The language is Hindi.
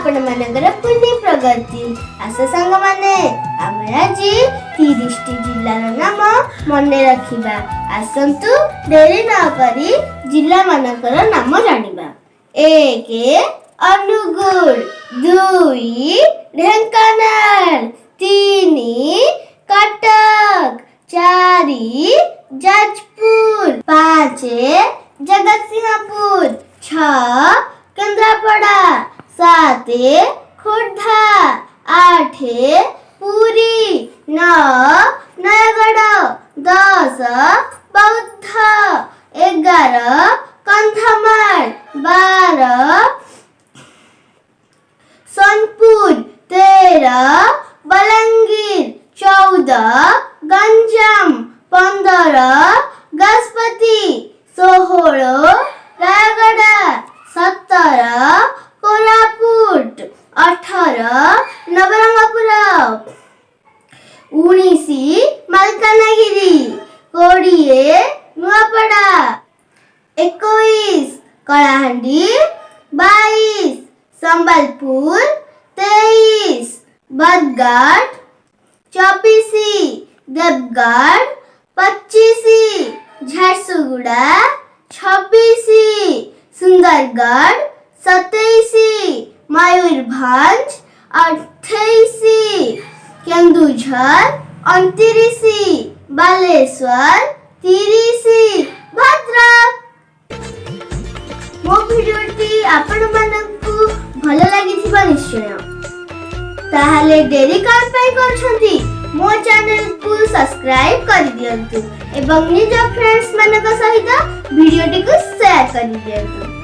आपण मानकर पुण्य प्रगति आस सांग माने आमे आज 30 जिल्लार नाम मने रखिबा। आसंतु देरी न करी जिल्ला मानकर नाम जानिबा। 1 अनुगुल, 2 ढेंकानाल, 3 कटक, 4 जाजपुर, 5 जगतसिंहपुर, 6 केन्द्रापड़ा, 7 खोर्धा, 8 पुरी, 9 नयगढ़, 10 बौद्ध, 11 कंधमाल, 12 सोनपुर, 13 बलांगीर, 14 गंजाम, 15 गजपति, 16 रायगढ़, 17 कोरापुट, 18 नवरंगपुर, 19 मालकानगिरी, 20 नुआपड़ा, 21 कलाहांडी, 22 संबलपुर, 23 बरगढ़, 24 देवगढ़, 25 झारसुगुड़ा, 26 सुंदरगढ़, 27 मयूरभंज, 28 केन्दुझर, 29 बालेश्वर, 30 भद्रक। मो भिडियोटी आपण मानकु भल लागिथिबा निश्चय। ताहाले डेरी कौन पाई करछंती मो चैनल को सब्सक्राइब कर दियंतु एवं निज फ्रेंड्स मानक सहित भिडियोटी को शेयर कर दियंतु।